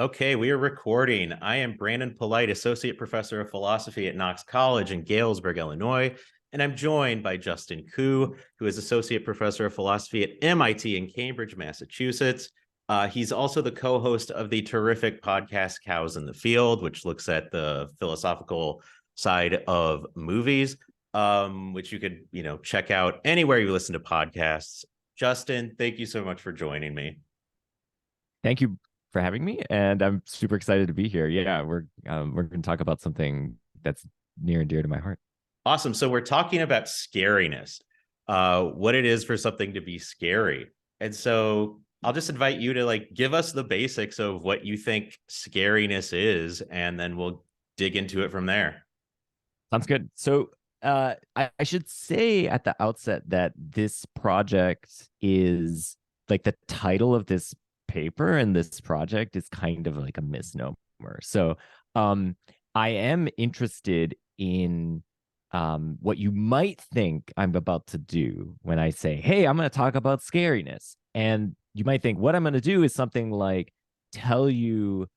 Okay, we are recording. I am Brandon Polite, Associate Professor of Philosophy at Knox College in Galesburg, Illinois, and I'm joined by Justin Khoo, who is Associate Professor of Philosophy at MIT in Cambridge, Massachusetts. He's also the co-host of the terrific podcast Cows in the Field, which looks at the philosophical side of movies, which you could, check out anywhere you listen to podcasts. Justin, thank you so much for joining me. Thank you for having me, and I'm super excited to be here. Yeah, we're going to talk about something that's near and dear to my heart. Awesome. So we're talking about scariness, what it is for something to be scary. And so I'll just invite you to give us the basics of what you think scariness is, and then we'll dig into it from there. Sounds good. So I should say at the outset that this project is the title of this paper and this project is kind of like a misnomer. So I am interested in what you might think I'm about to do when I say, hey, I'm going to talk about scariness. And you might think what I'm going to do is something like tell you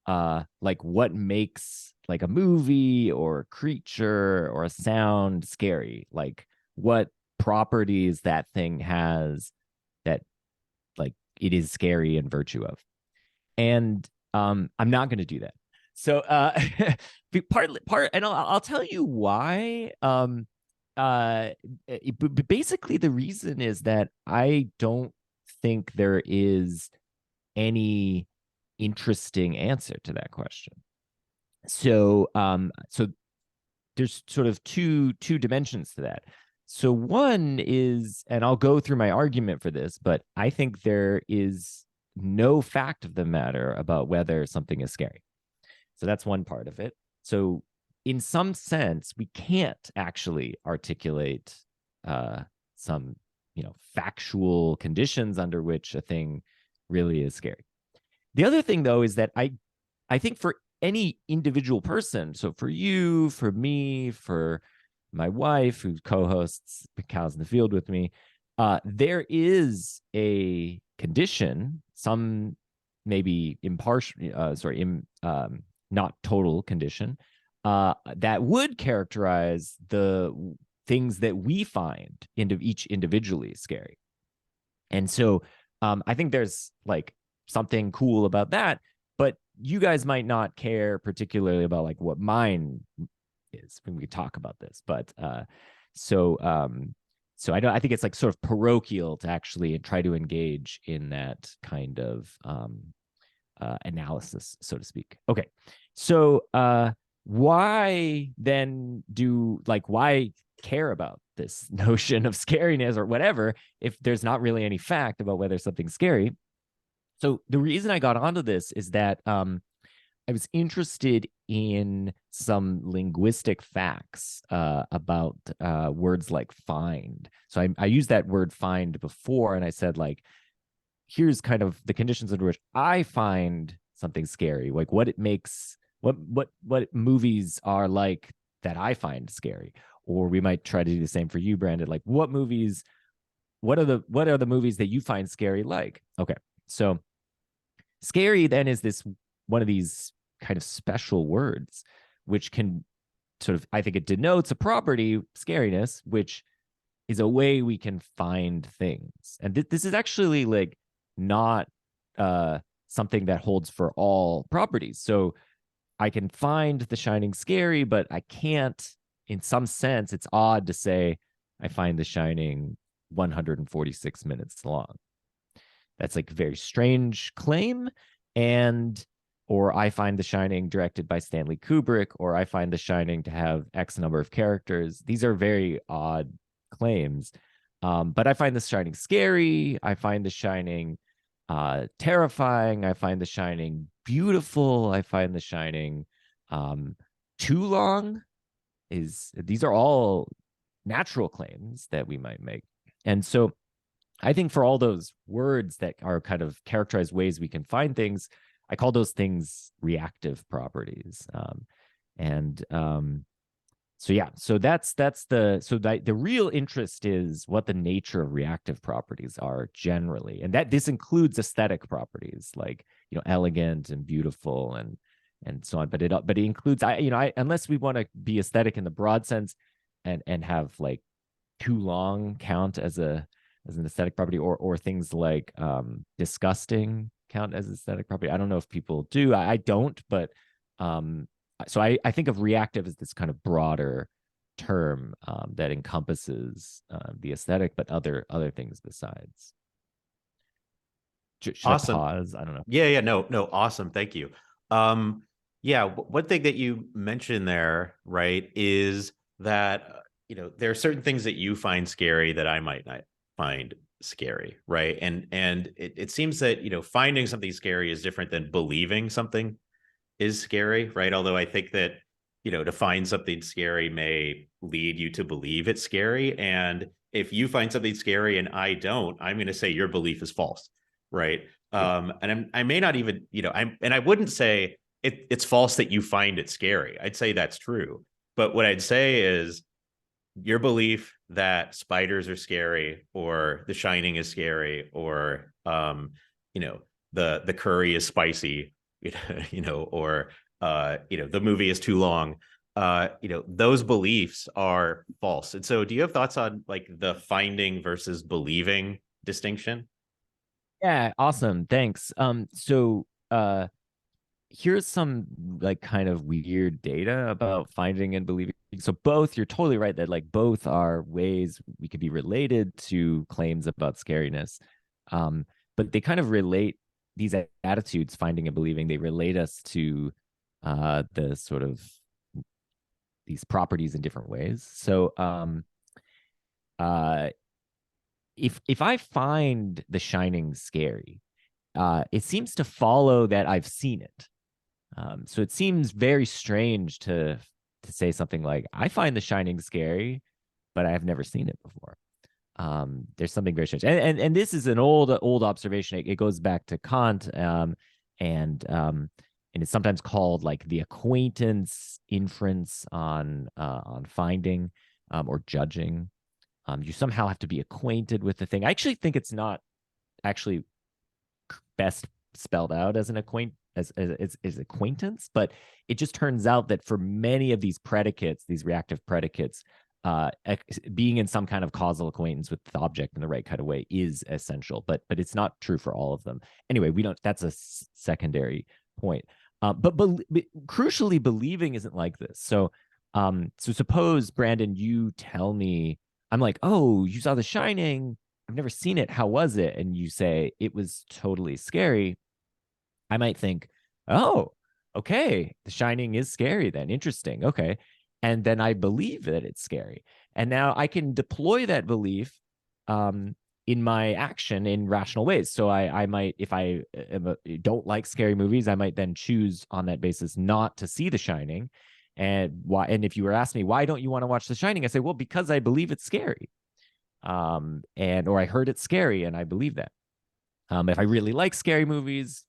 what makes like a movie or a creature or a sound scary, like what properties that thing has that it is scary in virtue of. And I'm not going to do that. So and I'll tell you why. Basically the reason is that I don't think there is any interesting answer to that question. So there's sort of two dimensions to that. So one is, and I'll go through my argument for this, but I think there is no fact of the matter about whether something is scary. So that's one part of it. So in some sense, we can't actually articulate some, factual conditions under which a thing really is scary. The other thing, though, is that I think for any individual person, so for you, for me, for my wife, who co-hosts Cows in the Field with me, there is a condition, some maybe not total condition, that would characterize the things that we find each individually scary. And so I think there's something cool about that, but you guys might not care particularly about what mine is when we talk about this. But so I think it's sort of parochial to actually try to engage in that kind of analysis, so to speak. Okay, so why then why care about this notion of scariness or whatever if there's not really any fact about whether something's scary? So the reason I got onto this is that I was interested in some linguistic facts about words like find. So I used that word find before, and I said, here's kind of the conditions under which I find something scary, like what it makes, what movies are like that I find scary. Or we might try to do the same for you, Brandon. What are the movies that you find scary like? Okay. So scary then is this one of these kind of special words, which can sort of, I think it denotes a property, scariness, which is a way we can find things. And this is actually not something that holds for all properties. So I can find The Shining scary, but I can't, in some sense, it's odd to say I find The Shining 146 minutes long. That's a very strange claim. Or I find The Shining directed by Stanley Kubrick, or I find The Shining to have X number of characters. These are very odd claims. But I find The Shining scary. I find The Shining terrifying. I find The Shining beautiful. I find The Shining too long. These are all natural claims that we might make. And so I think for all those words that are kind of characterized ways we can find things, I call those things reactive properties. So yeah, so the real interest is what the nature of reactive properties are generally, and that this includes aesthetic properties like, elegant and beautiful and so on. But it includes, unless we want to be aesthetic in the broad sense, and have like too long count as an aesthetic property, or things like disgusting count as aesthetic property. I don't know if people do. I don't, but um so I think of reactive as this kind of broader term that encompasses the aesthetic, but other things besides. Should I Awesome. pause? I don't know. Yeah, no, awesome. Thank you. Yeah, one thing that you mentioned there, right, is that there are certain things that you find scary that I might not find scary, right? And it seems that finding something scary is different than believing something is scary, right? Although I think that to find something scary may lead you to believe it's scary, and if you find something scary and I don't, I'm going to say your belief is false, right? Yeah. I may not even, I wouldn't say it's false that you find it scary. I'd say that's true. But what I'd say is your belief that spiders are scary, or The Shining is scary, or the curry is spicy, or the movie is too long. Those beliefs are false. And so, do you have thoughts on like the finding versus believing distinction? Yeah, awesome. Thanks. Here's some like kind of weird data about finding and believing. So both, you're totally right that like both are ways we could be related to claims about scariness. But they kind of relate these attitudes, finding and believing, they relate us to the sort of these properties in different ways. So uh if I find The Shining scary, it seems to follow that I've seen it. So it seems very strange to say something like, "I find The Shining scary, but I have never seen it before." There's something very strange, and this is an old observation. It goes back to Kant, and it's sometimes called like the acquaintance inference on finding or judging. You somehow have to be acquainted with the thing. I actually think it's not actually best spelled out as an as acquaintance, but it just turns out that for many of these predicates, these reactive predicates, being in some kind of causal acquaintance with the object in the right kind of way is essential, but it's not true for all of them. Anyway, we don't. That's a secondary point. But crucially, believing isn't like this. So suppose, Brandon, you tell me, I'm like, "Oh, you saw The Shining. I've never seen it. How was it?" And you say it was totally scary. I might think, "Oh, okay, The Shining is scary then. Interesting. Okay." And then I believe that it's scary. And now I can deploy that belief in my action in rational ways. So I might, if I don't like scary movies, I might then choose on that basis not to see The Shining. And why? And if you were asking me, why don't you want to watch The Shining? I say, well, because I believe it's scary. Or I heard it's scary and I believe that. If I really like scary movies,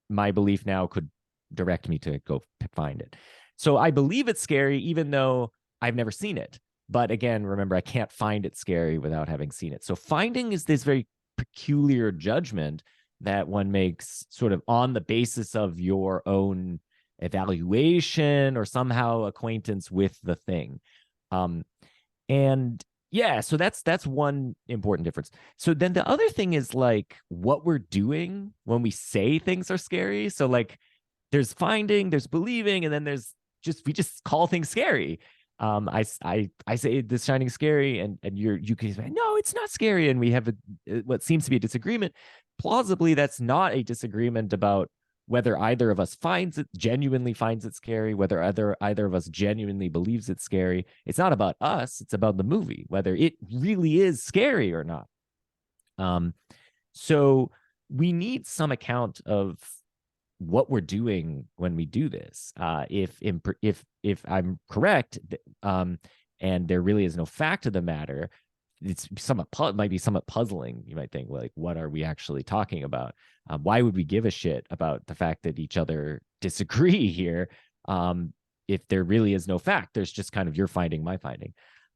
my belief now could direct me to go find it. So I believe it's scary, even though I've never seen it. But again, remember, I can't find it scary without having seen it. So finding is this very peculiar judgment that one makes sort of on the basis of your own evaluation or somehow acquaintance with the thing. And yeah, so that's one important difference. So then the other thing is like what we're doing when we say things are scary. So like there's finding, there's believing, and then there's we just call things scary. I say this Shining scary, and you can say no, it's not scary, and we have what seems to be a disagreement. Plausibly, that's not a disagreement about whether either of us genuinely finds it scary, whether either of us genuinely believes it's scary. It's not about us; it's about the movie, whether it really is scary or not. So we need some account of what we're doing when we do this. If I'm correct, and there really is no fact of the matter, it's might be somewhat puzzling. You might think, like, what are we actually talking about? Why would we give a shit about the fact that each other disagree here? if there really is no fact, there's just kind of your finding, my finding.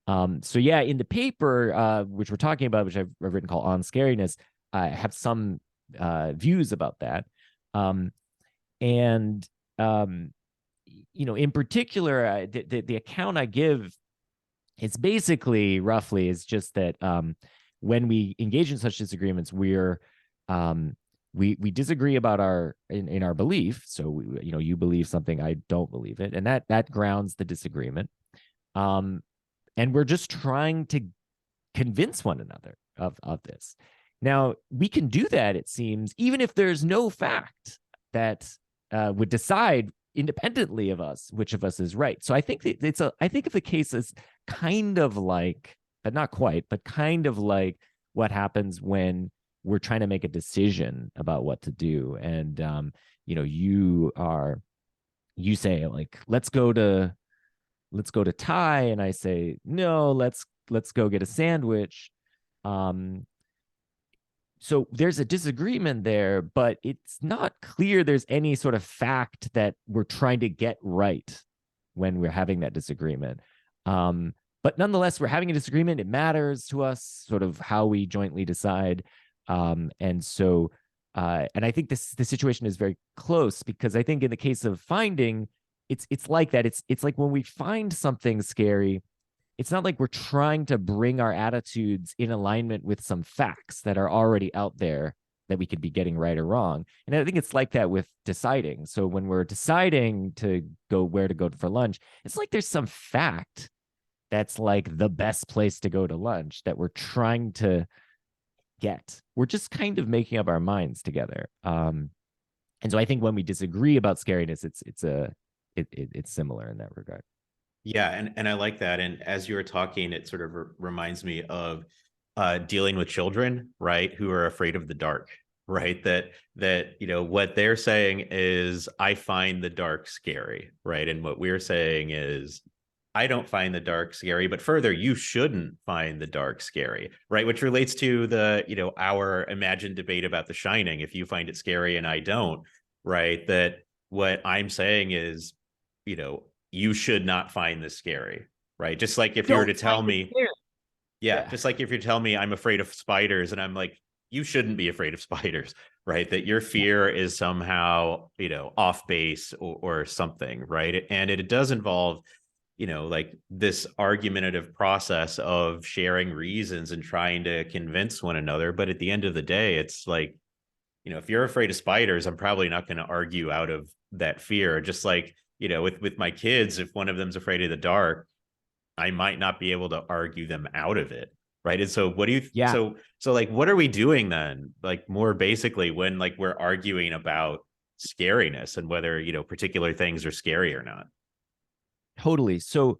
So yeah, in the paper, which we're talking about, which I've written called On Scariness, I have some views about that. And in particular, the account I give, it's basically roughly is just that when we engage in such disagreements, we disagree about our in our belief. So you believe something, I don't believe it, and that grounds the disagreement. And we're just trying to convince one another of this. Now, we can do that, it seems, even if there's no fact that would decide independently of us which of us is right. So I think I think of the case as kind of like, but not quite, but kind of like what happens when we're trying to make a decision about what to do. And you say, like, let's go to Thai, and I say, no, let's go get a sandwich. So there's a disagreement there, but it's not clear there's any sort of fact that we're trying to get right when we're having that disagreement. But nonetheless, we're having a disagreement. It matters to us, sort of how we jointly decide. And I think the situation is very close, because I think in the case of finding, it's like that. It's like when we find something scary, it's not like we're trying to bring our attitudes in alignment with some facts that are already out there that we could be getting right or wrong. And I think it's like that with deciding. So when we're deciding to go where to go for lunch, it's like there's some fact that's like the best place to go to lunch that we're trying to get. We're just kind of making up our minds together. And so I think when we disagree about scariness, it's similar in that regard. Yeah, and I like that. And as you were talking, it sort of reminds me of dealing with children, right, who are afraid of the dark, right? That what they're saying is, I find the dark scary, right? And what we're saying is, I don't find the dark scary, but further, you shouldn't find the dark scary, right? Which relates to our imagined debate about The Shining. If you find it scary and I don't, right? That what I'm saying is, you should not find this scary, right? Just like if you were to tell me, yeah, just like if you're telling me I'm afraid of spiders, and I'm like, you shouldn't be afraid of spiders, right? That your fear is somehow, off base or something, right? And it does involve, like this argumentative process of sharing reasons and trying to convince one another. But at the end of the day, it's like, if you're afraid of spiders, I'm probably not going to argue out of that fear. Just like, with my kids, if one of them's afraid of the dark, I might not be able to argue them out of it. Right. And so what do you, Yeah. So like, what are we doing then? Like, more basically, when like we're arguing about scariness and whether, particular things are scary or not. Totally. So,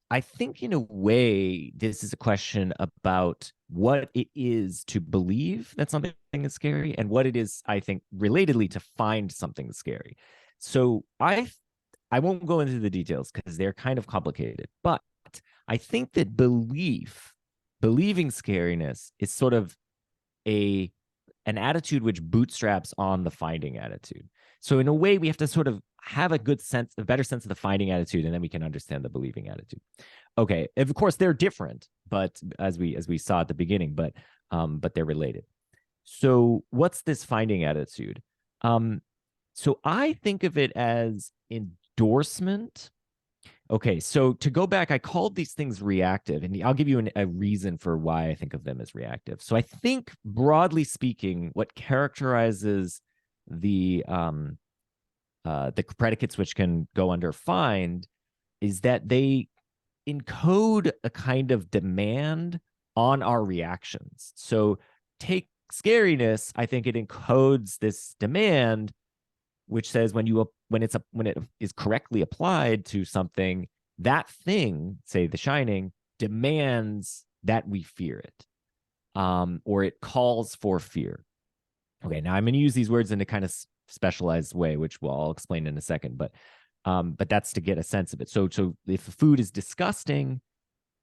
I think in a way, this is a question about what it is to believe that something is scary and what it is, I think, relatedly to find something scary. So I won't go into the details because they're kind of complicated, but I think that believing scariness is sort of an attitude which bootstraps on the finding attitude. So in a way, we have to sort of have a better sense of the finding attitude, and then we can understand the believing attitude. Okay, of course they're different, but as we saw at the beginning, but they're related. So what's this finding attitude? So I think of it as endorsement. Okay, so to go back, I called these things reactive, and I'll give you a reason for why I think of them as reactive. So I think, broadly speaking, what characterizes the predicates which can go under find is that they encode a kind of demand on our reactions. So take scariness, I think it encodes this demand which says when it is correctly applied to something, that thing, say The Shining, demands that we fear it, or it calls for fear. Okay, now I'm going to use these words in a kind of specialized way, which I'll explain in a second, but that's to get a sense of it. So if the food is disgusting,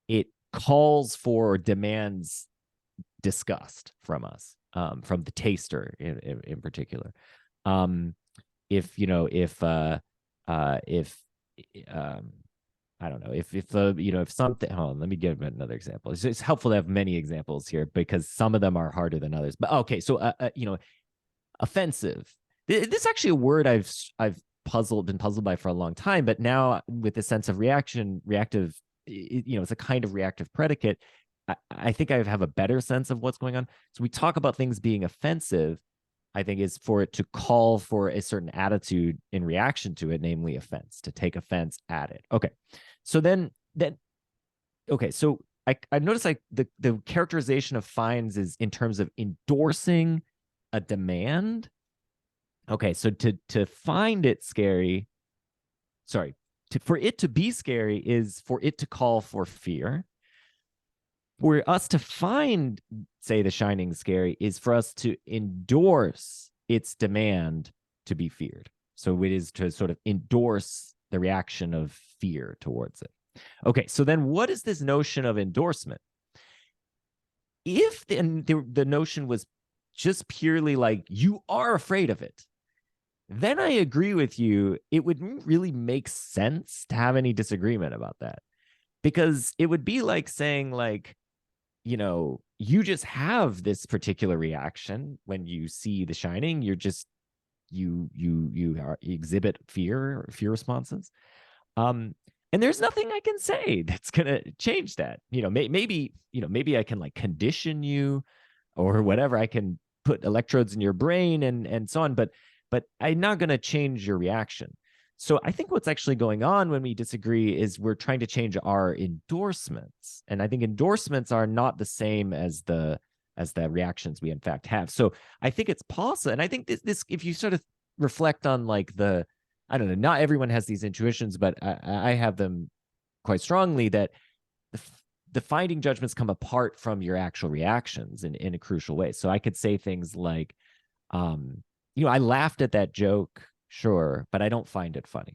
it calls for or demands disgust from us, from the taster in particular. If I don't know if the if something. Hold on, let me give another example. It's helpful to have many examples here because some of them are harder than others. But okay, so offensive. This is actually a word I've been puzzled by for a long time, but now with the sense of reactive, it's a kind of reactive predicate. I think I have a better sense of what's going on. So we talk about things being offensive, I think, is for it to call for a certain attitude in reaction to it, namely offense, to take offense at it. Okay. So okay. So I noticed like the characterization of fines is in terms of endorsing a demand. Okay. So to find it scary, for it to be scary is for it to call for fear. For us to find, say, The Shining scary is for us to endorse its demand to be feared. So it is to sort of endorse the reaction of fear towards it. Okay, so then what is this notion of endorsement? If the notion was just purely like, you are afraid of it, then I agree with you. It wouldn't really make sense to have any disagreement about that. Because it would be like saying, like, you just have this particular reaction when you see The Shining. You're just you exhibit fear responses. And there's nothing I can say that's gonna change that. Maybe I can like condition you or whatever. I can put electrodes in your brain and so on, but I'm not gonna change your reaction. So I think what's actually going on when we disagree is we're trying to change our endorsements. And I think endorsements are not the same as the reactions we in fact have. So I think it's possible. And I think this if you sort of reflect on like I don't know, not everyone has these intuitions, but I have them quite strongly that the finding judgments come apart from your actual reactions in a crucial way. So I could say things like, I laughed at that joke, sure, but I don't find it funny.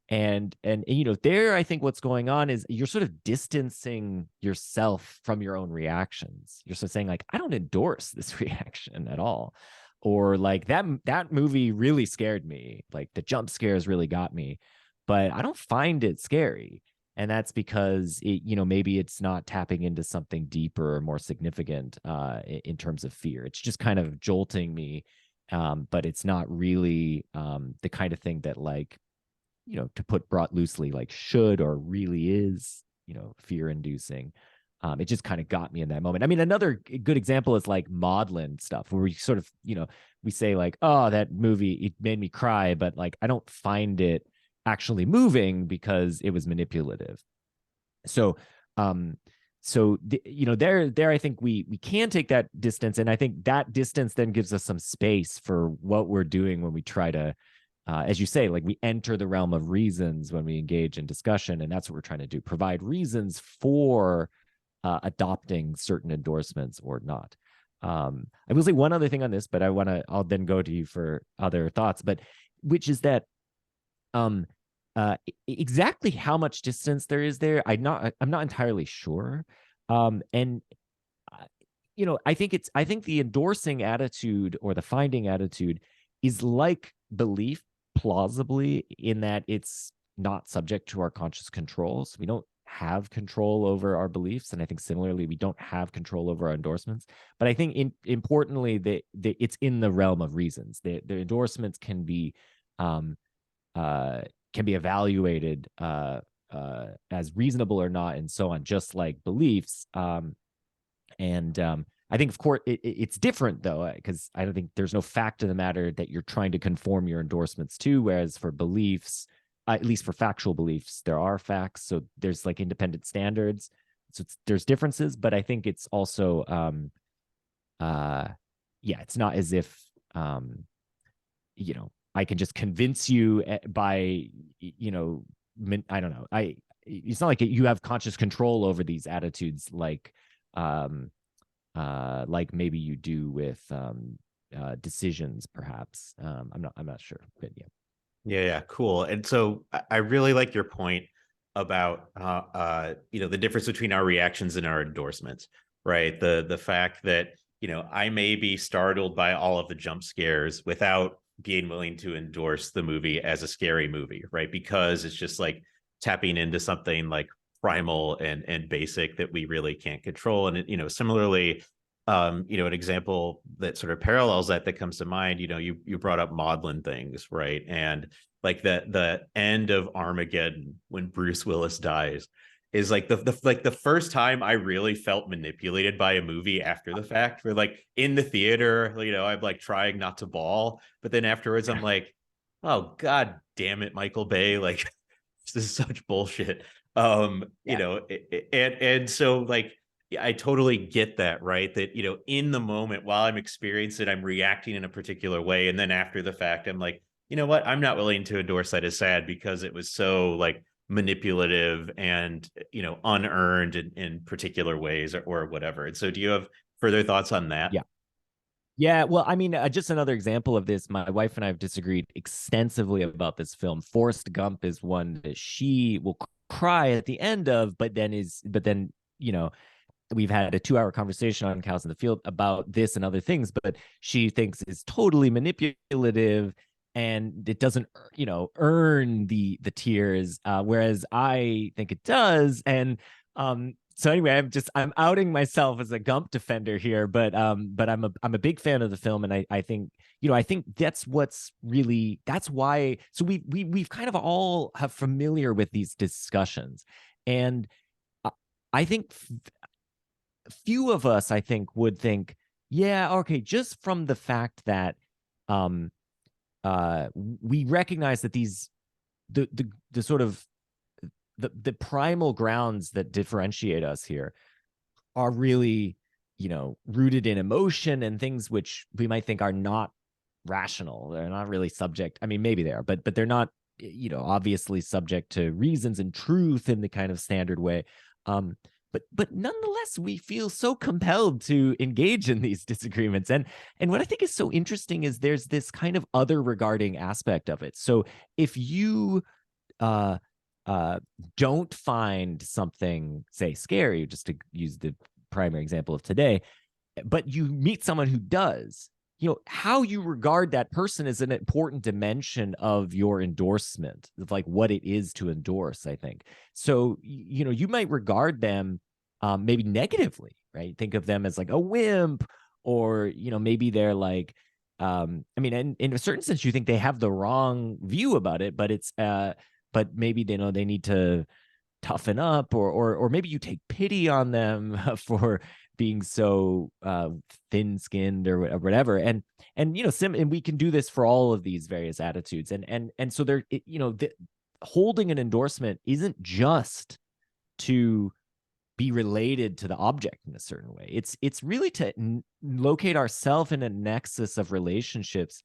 And there I think what's going on is you're sort of distancing yourself from your own reactions. You're sort of saying like, I don't endorse this reaction at all, or like that movie really scared me, like the jump scares really got me, but I don't find it scary. And that's because maybe it's not tapping into something deeper or more significant in terms of fear. It's just kind of jolting me. But it's not really the kind of thing that, like, to put brought loosely, like should or really is, fear inducing. It just kind of got me in that moment. I mean, another good example is like maudlin stuff where we sort of, we say like, oh, that movie, it made me cry, but like, I don't find it actually moving because it was manipulative. So, there I think we can take that distance, and I think that distance then gives us some space for what we're doing when we try to, as you say, like we enter the realm of reasons when we engage in discussion, and that's what we're trying to do: provide reasons for adopting certain endorsements or not. I will say one other thing on this, but I'll then go to you for other thoughts. But which is that exactly how much distance there is there, I'm not entirely sure. And I think the endorsing attitude or the finding attitude is like belief plausibly in that it's not subject to our conscious controls. We don't have control over our beliefs, and I think similarly we don't have control over our endorsements. But I think importantly, it's in the realm of reasons. The endorsements can be evaluated as reasonable or not, and so on, just like beliefs. I think, of course, it's different though, because I don't think there's no fact of the matter that you're trying to conform your endorsements to. Whereas for beliefs, at least for factual beliefs, there are facts. So there's like independent standards. So there's differences, but I think it's also, it's not as if, I can just convince you by, I don't know. It's not like you have conscious control over these attitudes, like maybe you do with decisions, perhaps. I'm not sure, but yeah. Yeah, cool. And so I really like your point about the difference between our reactions and our endorsements, right? The fact that I may be startled by all of the jump scares without being willing to endorse the movie as a scary movie, right? Because it's just like tapping into something like primal and basic that we really can't control. And similarly, an example that sort of parallels that comes to mind, you brought up maudlin things, right? And like the end of Armageddon when Bruce Willis dies is like the first time I really felt manipulated by a movie after the fact. Where like in the theater, I'm like trying not to bawl, but then afterwards I'm like, oh god damn it, Michael Bay, like this is such bullshit. Yeah. And so like I totally get that, right? That in the moment while I'm experiencing it, I'm reacting in a particular way, and then after the fact, I'm like, you know what? I'm not willing to endorse that as sad because it was so like manipulative and unearned in particular ways or whatever. And so, do you have further thoughts on that? Yeah. Yeah, well, I mean, just another example of this. My wife and I have disagreed extensively about this film. Forrest Gump is one that she will cry at the end of, but then, we've had a 2-hour conversation on Cows in the Field about this and other things, but she thinks is totally manipulative and it doesn't, earn the tears, whereas I think it does. And so anyway, I'm outing myself as a Gump defender here, but I'm a big fan of the film, and I think I think that's why. So we've kind of all have familiar with these discussions, and I think few of us, I think, would think, yeah, okay, just from the fact that um we recognize that the sort of the primal grounds that differentiate us here are really, rooted in emotion and things which we might think are not rational. They're not really subject. I mean, maybe they are, but they're not, obviously subject to reasons and truth in the kind of standard way. But nonetheless, we feel so compelled to engage in these disagreements. And what I think is so interesting is there's this kind of other regarding aspect of it. So if you uh don't find something, say, scary, just to use the primary example of today, but you meet someone who does, how you regard that person is an important dimension of your endorsement, of like what it is to endorse, I think. So, you might regard them maybe negatively, right? Think of them as like a wimp, or, maybe they're like, I mean, in a certain sense, you think they have the wrong view about it, but but maybe they need to toughen up, or maybe you take pity on them for being so thin-skinned or whatever. And and we can do this for all of these various attitudes. And so there, holding an endorsement isn't just to be related to the object in a certain way. It's really to locate ourselves in a nexus of relationships,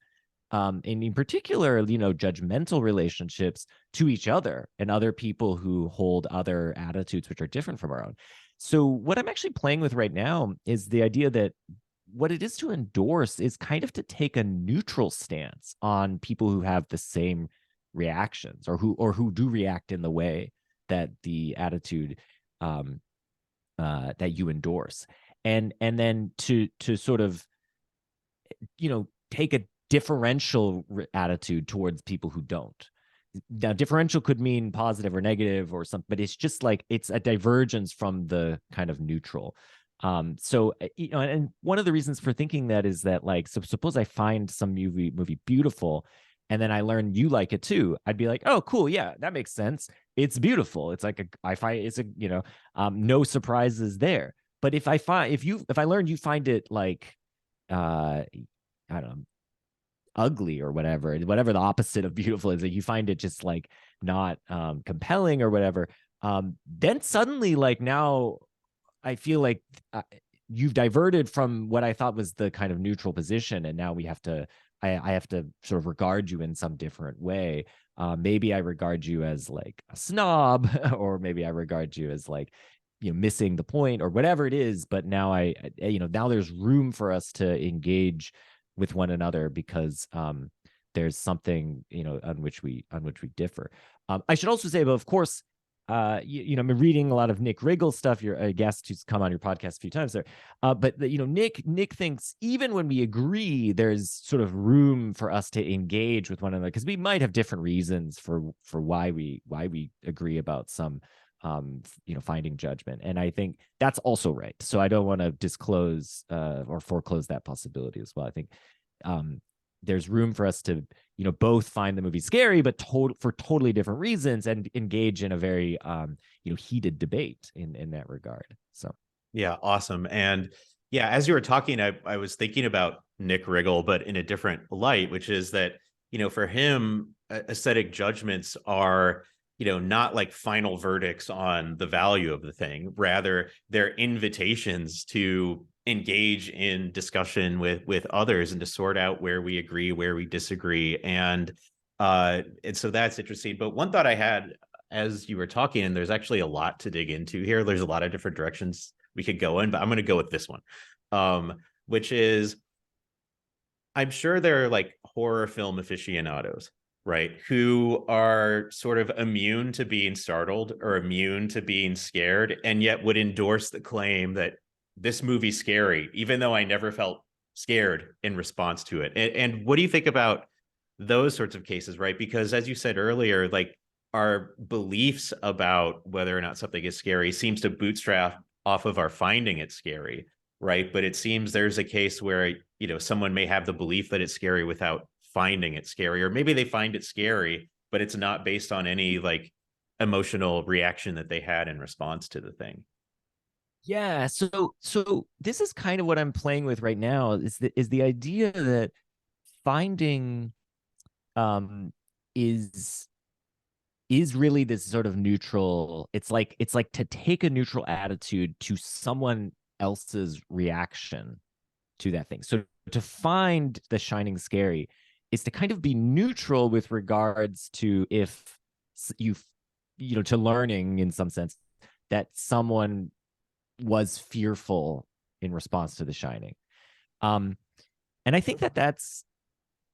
and in particular, judgmental relationships to each other and other people who hold other attitudes which are different from our own. So what I'm actually playing with right now is the idea that what it is to endorse is kind of to take a neutral stance on people who have the same reactions, or who do react in the way that the attitude that you endorse, and then to sort of take a differential attitude towards people who don't. Now, differential could mean positive or negative or something, but it's just like it's a divergence from the kind of neutral. So and one of the reasons for thinking that is that, like, so suppose I find some movie beautiful, and then I learn you like it too. I'd be like, oh, cool, yeah, that makes sense. It's beautiful. It's like I find it's no surprises there. But if I learn you find it like I don't know, ugly or whatever the opposite of beautiful is, that you find it just like not compelling or whatever, then suddenly, like, now I feel like you've diverted from what I thought was the kind of neutral position, and now I have to sort of regard you in some different way. Maybe I regard you as like a snob, or maybe I regard you as like, missing the point or whatever it is. But now now there's room for us to engage with one another because there's something on which we differ. I should also say, but of course, I've been reading a lot of Nick Riggle's stuff. You're a guest who's come on your podcast a few times there. But Nick thinks even when we agree, there's sort of room for us to engage with one another, because we might have different reasons for why we agree about some finding judgment. And I think that's also right. So I don't want to disclose or foreclose that possibility as well. I think there's room for us to both find the movie scary, but for totally different reasons, and engage in a very heated debate in that regard. So yeah, awesome. And yeah, as you were talking, I was thinking about Nick Riggle, but in a different light, which is that for him, aesthetic judgments are not like final verdicts on the value of the thing. Rather, they're invitations to engage in discussion with others and to sort out where we agree, where we disagree. And so that's interesting. But one thought I had as you were talking, and there's actually a lot to dig into here. There's a lot of different directions we could go in, but I'm going to go with this one, which is, I'm sure there are like horror film aficionados, right, who are sort of immune to being startled or immune to being scared, and yet would endorse the claim that this movie's scary, even though I never felt scared in response to it. And what do you think about those sorts of cases, right? Because as you said earlier, like our beliefs about whether or not something is scary seems to bootstrap off of our finding it scary, right? But it seems there's a case where someone may have the belief that it's scary without finding it scary, or maybe they find it scary, but it's not based on any like emotional reaction that they had in response to the thing. yeah, so this is kind of what I'm playing with right now, is the idea that finding um is really this sort of neutral. It's like to take a neutral attitude to someone else's reaction to that thing. So to find The Shining scary is to kind of be neutral with regards to if to learning in some sense that someone was fearful in response to The Shining. And I think that's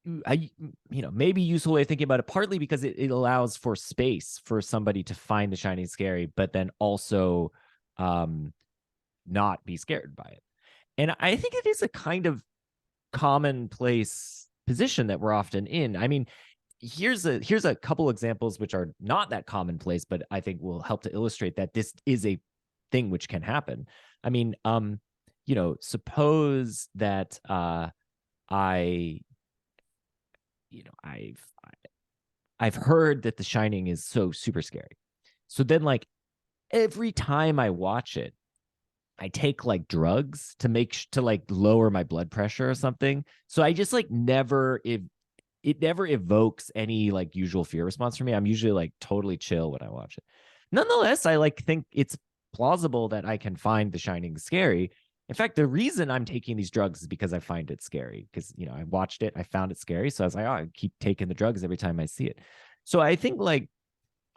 maybe useful way of thinking about it, partly because it allows for space for somebody to find The Shining scary, but then also not be scared by it. And I think it is a kind of commonplace position that we're often in. I mean, here's a couple examples which are not that commonplace, but I think will help to illustrate that this is a thing which can happen. I mean, suppose that I I've heard that The Shining is so super scary. So then, like, every time I watch it, I take like drugs to like lower my blood pressure or something. So I just like never, if it never evokes any like usual fear response for me. I'm usually like totally chill when I watch it. Nonetheless, I like think it's plausible that I can find The Shining scary. In fact, the reason I'm taking these drugs is because I find it scary. Because I watched it, I found it scary, so I was like, oh, I keep taking the drugs every time I see it. So I think like,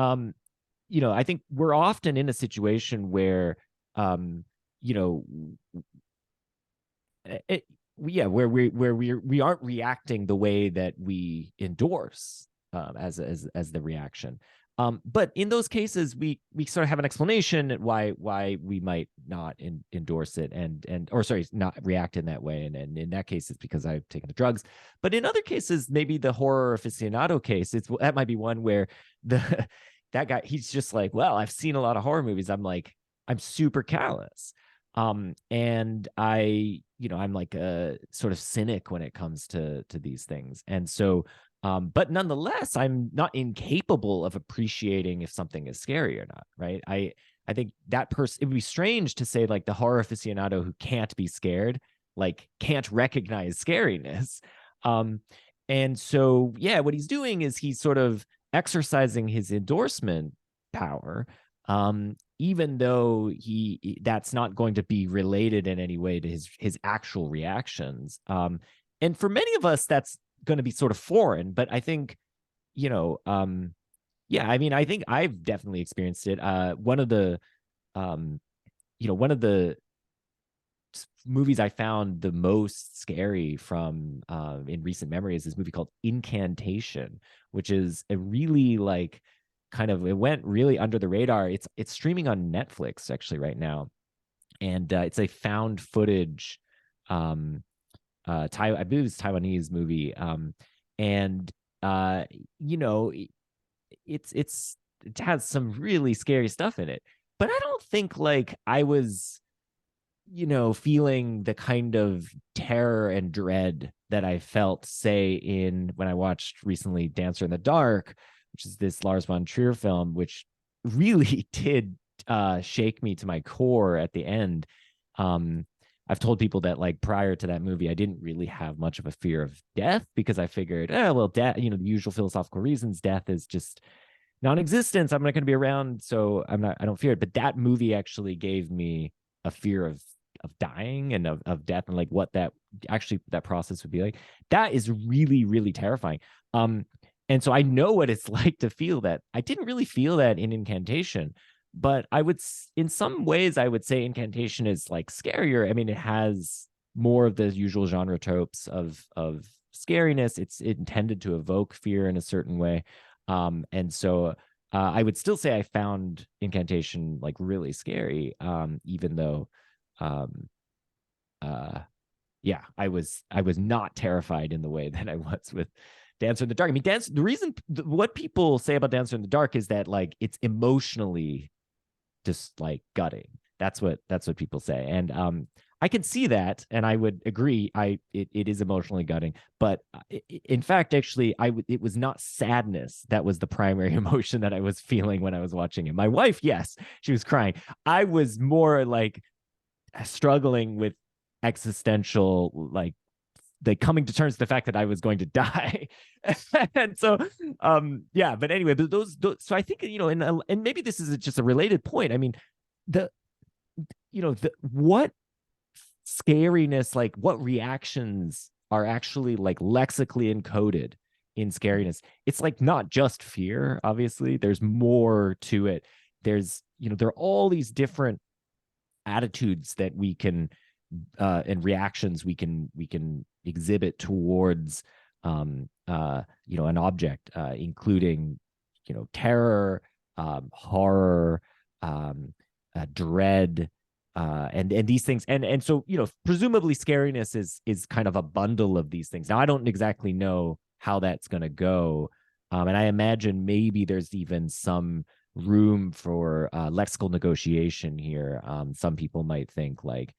I think we're often in a situation where, you know, where we aren't reacting the way that we endorse as the reaction. But in those cases, we sort of have an explanation why we might not endorse it or sorry, not react in that way. And in that case, it's because I've taken the drugs. But in other cases, maybe the horror aficionado case, that might be one where that guy, he's just like, well, I've seen a lot of horror movies. I'm super callous. And I'm like a sort of cynic when it comes to these things. And so, but nonetheless, I'm not incapable of appreciating if something is scary or not, right? I think that person, it would be strange to say like the horror aficionado who can't be scared, like can't recognize scariness. And so, yeah, what he's doing is he's sort of exercising his endorsement power, even though that's not going to be related in any way to his actual reactions. And for many of us, that's going to be sort of foreign, but I think, yeah, I mean, I think I've definitely experienced it. One of the movies I found the most scary from in recent memory is this movie called Incantation, which is a really like kind of, it went really under the radar. It's streaming on Netflix actually right now, and it's a found footage, I believe it's Taiwanese movie, and uh, you know, it has some really scary stuff in it, but I don't think like I was, feeling the kind of terror and dread that I felt, say, in when I watched recently Dancer in the Dark, which is this Lars von Trier film, which really did shake me to my core at the end. I've told people that like prior to that movie, I didn't really have much of a fear of death because I figured, well, death, the usual philosophical reasons, death is just non-existence. I'm not going to be around, so I don't fear it. But that movie actually gave me a fear of dying and of death, and like what that process would be like. That is really, really terrifying. And so I know what it's like to feel that. I didn't really feel that in Incantation, but in some ways, I would say Incantation is like scarier. I mean, it has more of the usual genre tropes of scariness. It's intended to evoke fear in a certain way. And so I would still say I found Incantation like really scary, even though, I was not terrified in the way that I was with Dancer in the Dark. I mean, what people say about Dancer in the Dark is that like it's emotionally just like gutting. That's what people say, and I can see that, and I would agree. It is emotionally gutting, but in fact, actually, it was not sadness that was the primary emotion that I was feeling when I was watching it. My wife, yes, she was crying. I was more like struggling with existential, like coming to terms with the fact that I was going to die. And so but anyway, but those so I think, and maybe this is just a related point. I mean, what scariness, like what reactions are actually like lexically encoded in scariness. It's like not just fear, obviously. There's more to it. There are all these different attitudes that we can and reactions we can exhibit towards an object, including terror, horror, dread, and these things, and so presumably scariness is kind of a bundle of these things. Now I don't exactly know how that's going to go, and I imagine maybe there's even some room for lexical negotiation here. Some people might think like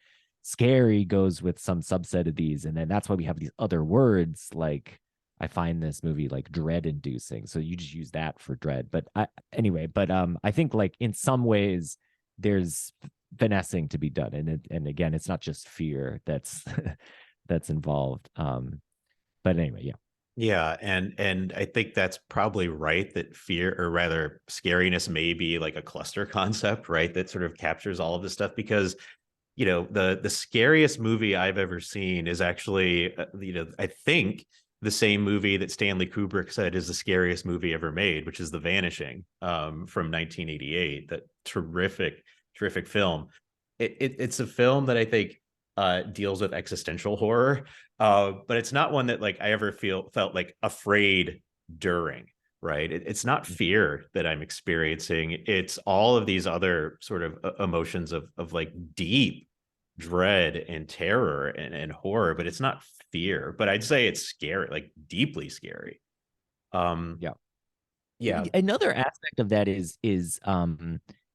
scary goes with some subset of these, and then that's why we have these other words. Like I find this movie like dread inducing, so you just use that for dread. But I think like in some ways there's finessing to be done, and again, it's not just fear that's that's involved. But anyway, yeah. Yeah, and I think that's probably right, that fear, or rather scariness, may be like a cluster concept, right? That sort of captures all of this stuff, because the scariest movie I've ever seen is actually I think the same movie that Stanley Kubrick said is the scariest movie ever made, which is The Vanishing, from 1988. That terrific film. It's a film that I think deals with existential horror, but it's not one that like I ever felt like afraid during. Right, it's not fear that I'm experiencing. It's all of these other sort of emotions of like deep dread and terror and horror, but it's not fear. But I'd say it's scary, like deeply scary. Yeah. Yeah. Another aspect of that is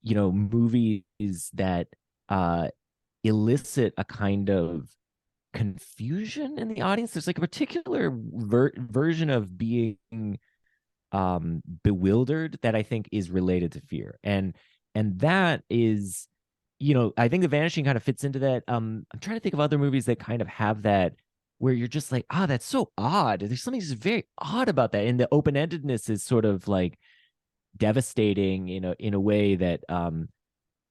movies that elicit a kind of confusion in the audience. There's like a particular version of being bewildered that I think is related to fear, and that is, I think The Vanishing kind of fits into that. I'm trying to think of other movies that kind of have that, where you're just like, that's so odd. There's something just very odd about that, and the open-endedness is sort of like devastating in a way that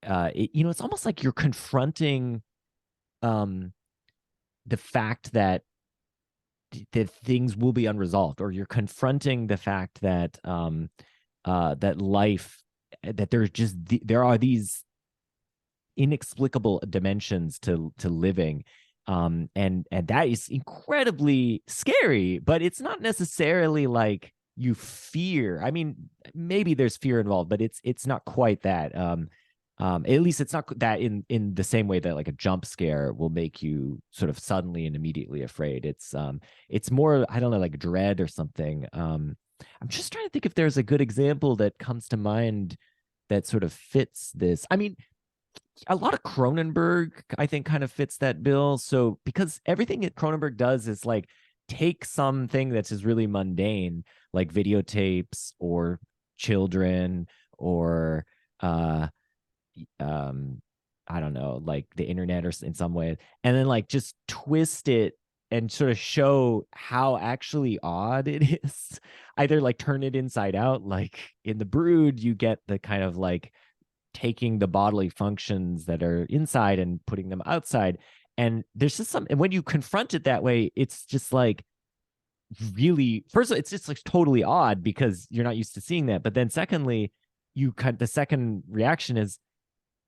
it's almost like you're confronting the fact that things will be unresolved, or you're confronting the fact that that life, that there are these inexplicable dimensions to living, and that is incredibly scary. But it's not necessarily like you fear. I mean, maybe there's fear involved, but it's not quite that. At least it's not that in the same way that like a jump scare will make you sort of suddenly and immediately afraid. It's more, I don't know, like dread or something. I'm just trying to think if there's a good example that comes to mind that sort of fits this. I mean, a lot of Cronenberg, I think, kind of fits that bill. So because everything that Cronenberg does is like take something that's just really mundane, like videotapes or children or um I don't know, like the internet or in some way, and then like just twist it and sort of show how actually odd it is. Either like turn it inside out, like in The Brood, you get the kind of like taking the bodily functions that are inside and putting them outside. And there's just some, and when you confront it that way, it's just like really, first of all, it's just like totally odd because you're not used to seeing that. But then secondly, the second reaction is,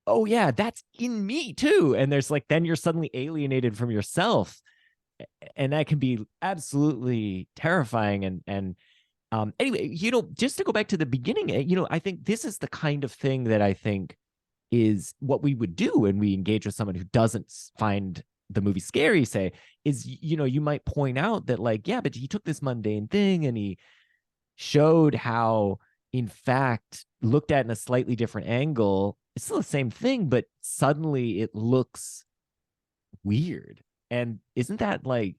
oh yeah, that's in me too. And there's like, then you're suddenly alienated from yourself. And that can be absolutely terrifying. And anyway, just to go back to the beginning, I think this is the kind of thing that I think is what we would do when we engage with someone who doesn't find the movie scary, say, is, you might point out that like, yeah, but he took this mundane thing and he showed how, in fact, looked at in a slightly different angle, it's still the same thing, but suddenly it looks weird. And isn't that like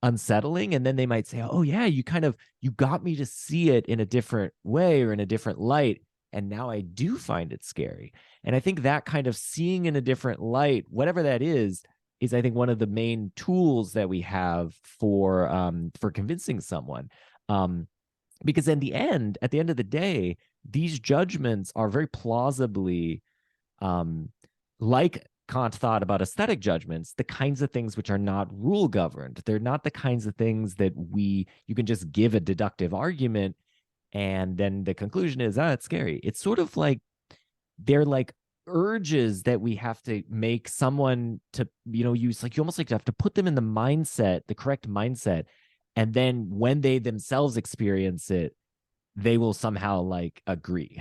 unsettling? And then they might say, oh yeah, you got me to see it in a different way or in a different light, and now I do find it scary. And I think that kind of seeing in a different light, whatever that is I think one of the main tools that we have for convincing someone. Because at the end of the day, these judgments are very plausibly, like Kant thought about aesthetic judgments, the kinds of things which are not rule governed. They're not the kinds of things that you can just give a deductive argument and then the conclusion is, it's scary. It's sort of like they're like urges that we have to make someone to, use, like you almost like have to put them in the correct mindset. And then when they themselves experience it, they will somehow like agree.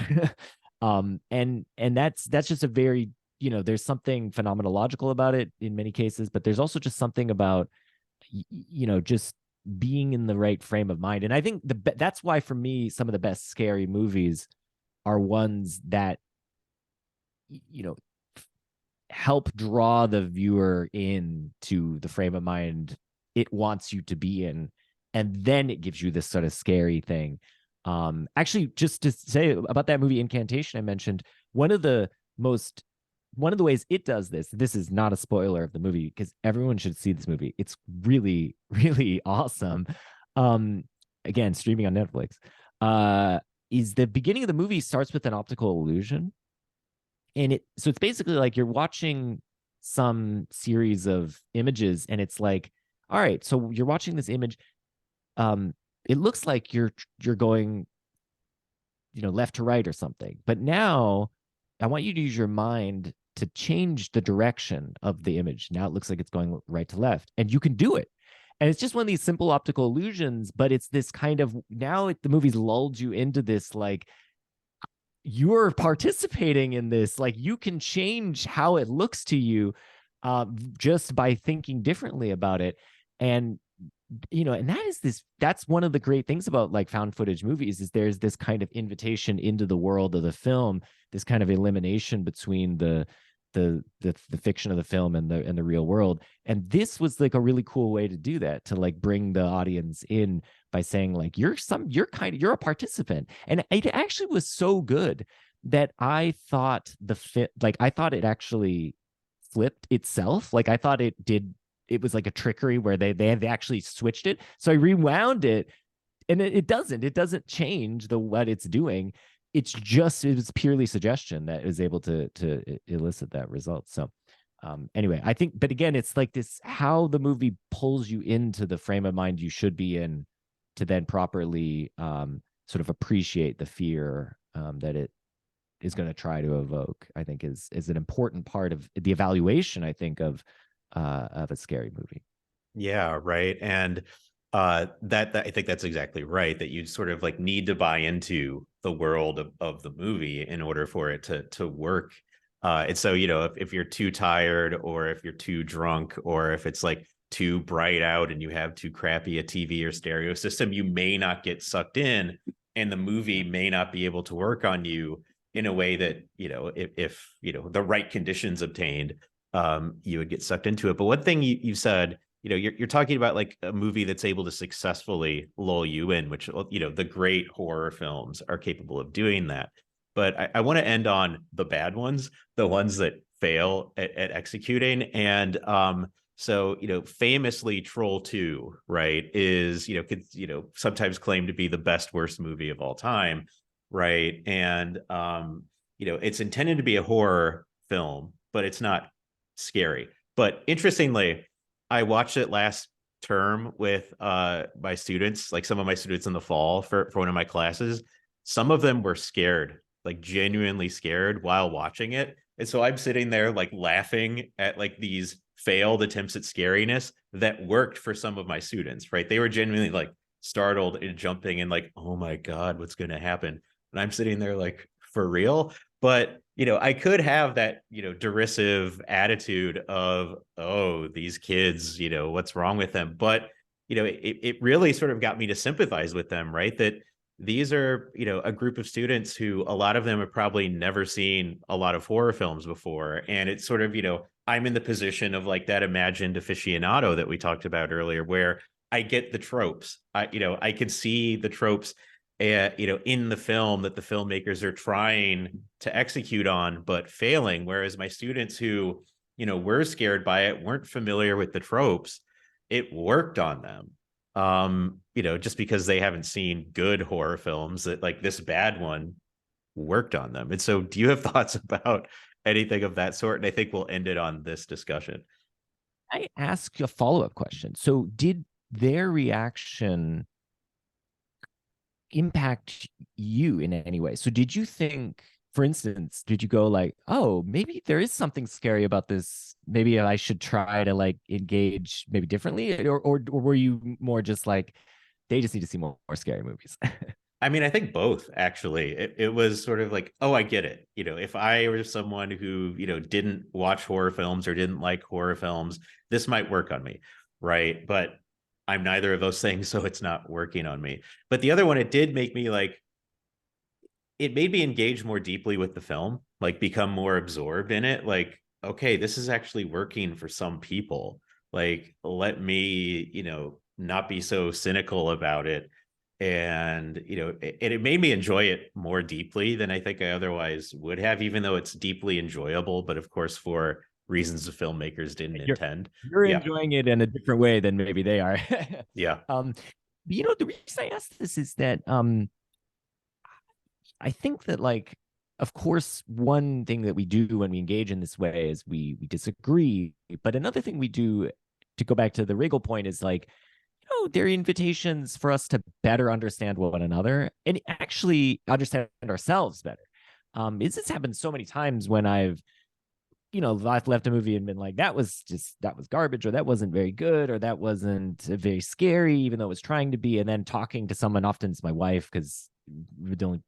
And that's just a very, there's something phenomenological about it in many cases, but there's also just something about, just being in the right frame of mind. And I think that's why for me, some of the best scary movies are ones that, help draw the viewer into the frame of mind it wants you to be in. And then it gives you this sort of scary thing. Actually, just to say about that movie Incantation I mentioned, one of the ways it does this is not a spoiler of the movie because everyone should see this movie. It's really, really awesome. Again, streaming on Netflix. Is the beginning of the movie starts with an optical illusion. And so it's basically like you're watching some series of images and it's like, all right, so you're watching this image. It looks like you're going, left to right or something. But now I want you to use your mind to change the direction of the image. Now it looks like it's going right to left, and you can do it. And it's just one of these simple optical illusions, but it's this kind of, the movie's lulled you into this, like, you're participating in this, like you can change how it looks to you just by thinking differently about it. And and that's one of the great things about like found footage movies is there's this kind of invitation into the world of the film, this kind of elimination between the fiction of the film and the real world. And this was like a really cool way to do that, to like bring the audience in by saying like you're a participant. And it actually was so good that I thought it actually flipped itself. Like I thought it was like a trickery where they actually switched it. So I rewound it and it doesn't change what it's doing. It was purely suggestion that is able to elicit that result. So anyway, I think, but again, it's like this, how the movie pulls you into the frame of mind you should be in to then properly sort of appreciate the fear that it is going to try to evoke, I think is an important part of the evaluation, I think, of a scary movie. Yeah, right. And I think that's exactly right. That you sort of like need to buy into the world of the movie in order for it to work. And so, if you're too tired, or if you're too drunk, or if it's like too bright out and you have too crappy a TV or stereo system, you may not get sucked in, and the movie may not be able to work on you in a way that, if the right conditions obtained, you would get sucked into it. But one thing you said, you're talking about like a movie that's able to successfully lull you in, which, the great horror films are capable of doing that. But I want to end on the bad ones, the ones that fail at executing. And so, famously Troll 2, right, is, could, sometimes claimed to be the best worst movie of all time, right? And it's intended to be a horror film, but it's not scary. But interestingly, I watched it last term with my students, like some of my students in the fall for one of my classes. Some of them were scared, like genuinely scared while watching it. And so I'm sitting there like laughing at like these failed attempts at scariness that worked for some of my students, right? They were genuinely like startled and jumping and like, oh my God, what's going to happen? And I'm sitting there like, for real? But I could have that, derisive attitude of, oh, these kids, what's wrong with them? But, it really sort of got me to sympathize with them, right? That these are, a group of students who a lot of them have probably never seen a lot of horror films before. And it's sort of, I'm in the position of like that imagined aficionado that we talked about earlier, where I get the tropes. I can see the tropes in the film that the filmmakers are trying to execute on, but failing. Whereas my students who, were scared by it, weren't familiar with the tropes, it worked on them. Just because they haven't seen good horror films, that like this bad one worked on them. And so, do you have thoughts about anything of that sort? And I think we'll end it on this discussion. I ask a follow-up question. So did their reaction impact you in any way? So did you think, for instance, did you go like, oh, maybe there is something scary about this, maybe I should try to like engage maybe differently, or were you more just like, they just need to see more scary movies? I mean, I think both actually. It was sort of like, oh, I get it. If I were someone who, didn't watch horror films or didn't like horror films, this might work on me. Right. But I'm neither of those things, so it's not working on me. But the other one, it did make me like, it made me engage more deeply with the film, like become more absorbed in it. Like, okay, this is actually working for some people. Like, let me, not be so cynical about it. And, it made me enjoy it more deeply than I think I otherwise would have, even though it's deeply enjoyable. But of course, for reasons the filmmakers didn't you're intend. you're Yeah. enjoying it in a different way than maybe they are. Yeah. um the reason I asked this is that I think that, like, of course, one thing that we do when we engage in this way is we disagree. But another thing we do, to go back to the Regal point, is like, they're invitations for us to better understand one another and actually understand ourselves better. This has happened so many times when I've left a movie and been like, that was garbage, or that wasn't very good, or that wasn't very scary, even though it was trying to be. And then talking to someone, often it's my wife, because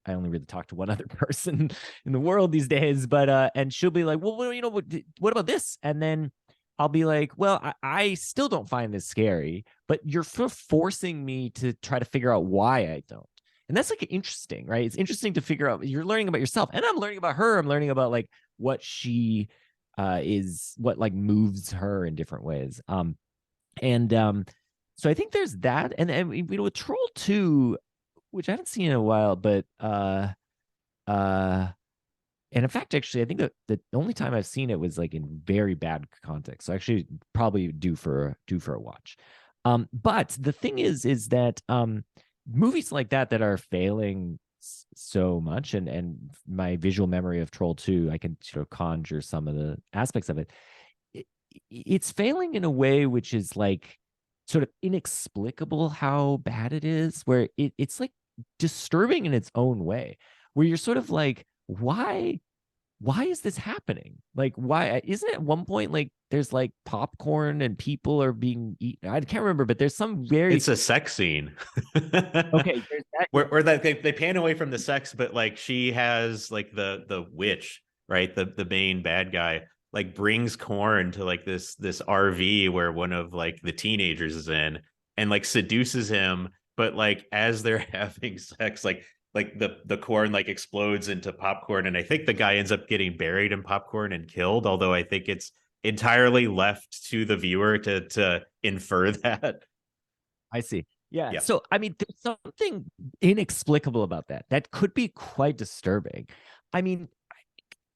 I only really talk to one other person in the world these days. But and she'll be like, well, what about this? And then I'll be like, well, I still don't find this scary, but you're forcing me to try to figure out why I don't. And that's like interesting, right? It's interesting to figure out. You're learning about yourself, and I'm learning about her. I'm learning about like what she is, what like moves her in different ways. And So I think there's that, and with Troll 2, which I haven't seen in a while, but uh and in fact, actually, I think that the only time I've seen it was like in very bad context. So actually, probably due for a watch. But the thing is that movies like that are failing so much, and my visual memory of Troll 2, I can sort of conjure some of the aspects of it. It's failing in a way which is like sort of inexplicable how bad it is, where it's like disturbing in its own way, where you're sort of like, why why is this happening? Like, why isn't it at one point like there's like popcorn and people are being eaten? I can't remember, but there's some very It's a sex scene. okay. There's that. Where that they pan away from the sex, but like she has like the witch, right? The main bad guy like brings corn to like this RV where one of like the teenagers is in and like seduces him, but like as they're having sex, like the corn like explodes into popcorn, and I think the guy ends up getting buried in popcorn and killed, although I think it's entirely left to the viewer to infer that. I see. Yeah. Yeah. So, I mean, there's something inexplicable about that. That could be quite disturbing. I mean,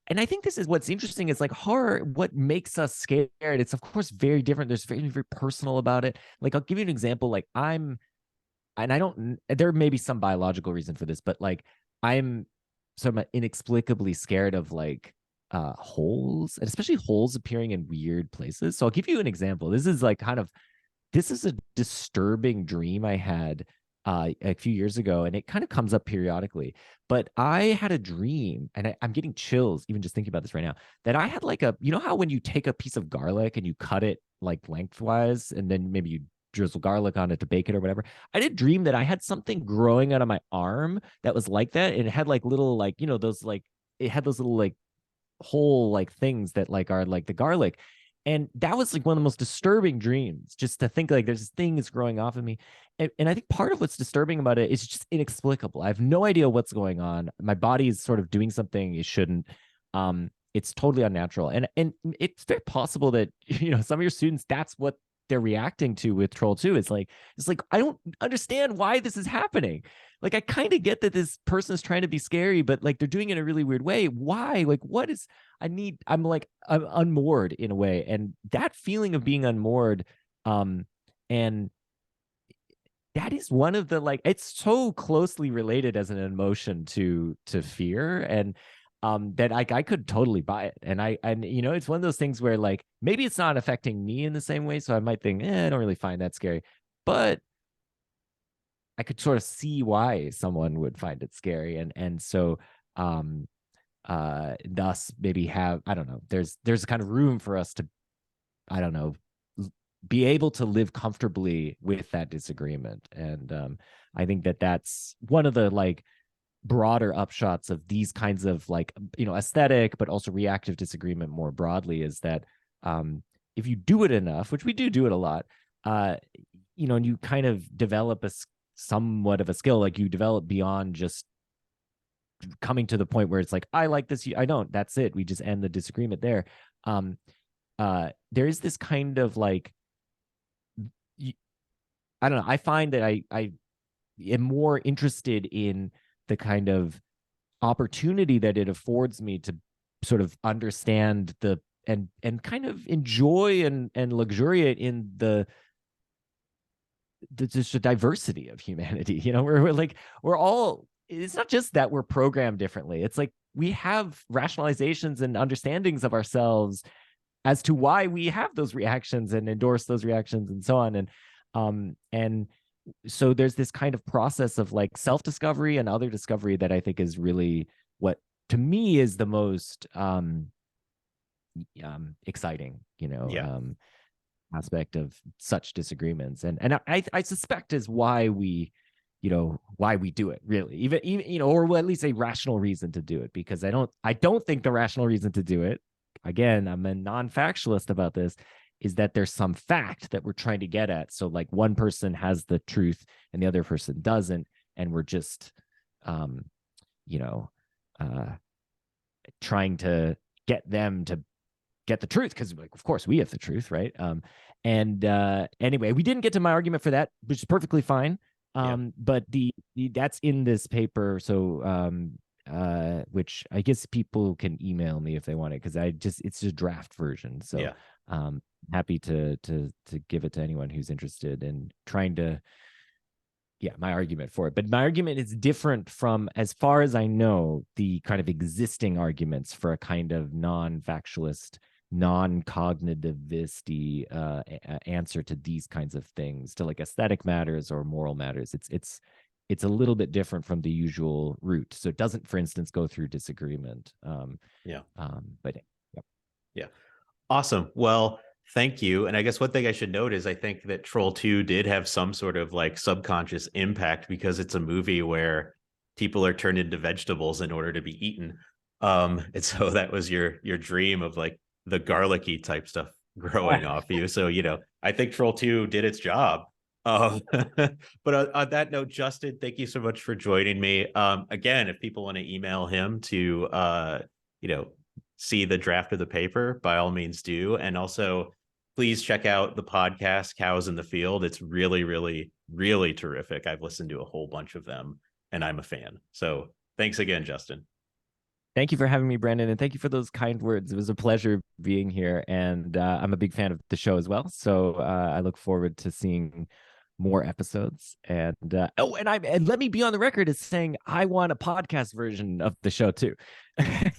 and I think this is what's interesting is like horror, what makes us scared. It's, of course, very different. There's very, very personal about it. Like, I'll give you an example. Like, and I don't, there may be some biological reason for this, but like, I'm sort of inexplicably scared of like, holes, and especially holes appearing in weird places. So I'll give you an example. This is like kind of this is a disturbing dream I had a few years ago, and it kind of comes up periodically. But I had a dream, and I'm getting chills even just thinking about this right now. That I had like you know how when you take a piece of garlic and you cut it like lengthwise, and then maybe you drizzle garlic on it to bake it or whatever. I did dream that I had something growing out of my arm that was like that, and it had like little like those like it had those little like whole like things that like are like the garlic. And that was like one of the most disturbing dreams, just to think like there's this thing that's growing off of me. And I think part of what's disturbing about it is just inexplicable. I have no idea what's going on. My body is sort of doing something it shouldn't. It's totally unnatural. And it's very possible that, some of your students, that's what they're reacting to with Troll 2. It's like, I don't understand why this is happening. Like, I kind of get that this person is trying to be scary, but like they're doing it in a really weird way. Why? Like, what is, I'm unmoored in a way. And that feeling of being unmoored, and that is one of the, like, it's so closely related as an emotion to fear. And that I could totally buy it. And it's one of those things where like maybe it's not affecting me in the same way. So I might think, I don't really find that scary. But I could sort of see why someone would find it scary. And so thus maybe have, I don't know, there's kind of room for us to, I don't know, be able to live comfortably with that disagreement. And I think that that's one of the like broader upshots of these kinds of like, aesthetic, but also reactive disagreement more broadly, is that if you do it enough, which we do it a lot, and you kind of develop somewhat of a skill, like you develop beyond just coming to the point where it's like, I like this, I don't, that's it, we just end the disagreement there. There is this kind of like, I don't know, I find that I am more interested in the kind of opportunity that it affords me to sort of understand and kind of enjoy and luxuriate in the just the diversity of humanity. We're all, it's not just that we're programmed differently. It's like we have rationalizations and understandings of ourselves as to why we have those reactions and endorse those reactions and so on. And so there's this kind of process of like self-discovery and other discovery that I think is really what to me is the most exciting, Yeah. aspect of such disagreements. And I suspect is why we do it, really, even or at least a rational reason to do it, because I don't think the rational reason to do it, again, I'm a non-factualist about this, is that there's some fact that we're trying to get at. So like one person has the truth and the other person doesn't, and we're just trying to get them to get the truth, because like of course we have the truth, right? Anyway, we didn't get to my argument for that, which is perfectly fine. But the that's in this paper, so which I guess people can email me if they want it, because it's a draft version. So Yeah. happy to give it to anyone who's interested in trying to, my argument for it. But my argument is different from, as far as I know, the kind of existing arguments for a kind of non-factualist, non-cognitivist answer to these kinds of things, to like aesthetic matters or moral matters. it's a little bit different from the usual route. So it doesn't, for instance, go through disagreement. Yeah. But yep. Yeah. Awesome. Well, thank you. And I guess one thing I should note is I think that Troll 2 did have some sort of like subconscious impact because it's a movie where people are turned into vegetables in order to be eaten. And so that was your dream of like the garlicky type stuff growing off you. So, I think Troll 2 did its job. But on that note, Justin, thank you so much for joining me. Again, if people want to email him to see the draft of the paper, by all means do. And also, please check out the podcast, Cows in the Field. It's really, really, really terrific. I've listened to a whole bunch of them and I'm a fan. So thanks again, Justin. Thank you for having me, Brandon, and thank you for those kind words. It was a pleasure being here, and I'm a big fan of the show as well. So I look forward to seeing more episodes. And and let me be on the record as saying I want a podcast version of the show too.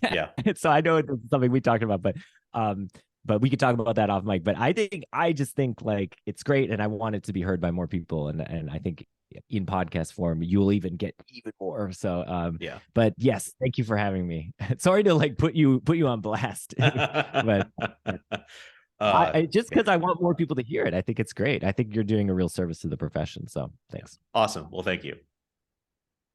Yeah. So I know it's something we talked about, but we could talk about that off mic. But I just think like it's great, and I want it to be heard by more people. And I think in podcast form, you'll even get even more. So yeah. But yes, thank you for having me. Sorry to like put you on blast, but just because I want more people to hear it, I think it's great. I think you're doing a real service to the profession. So thanks. Awesome. Well, thank you.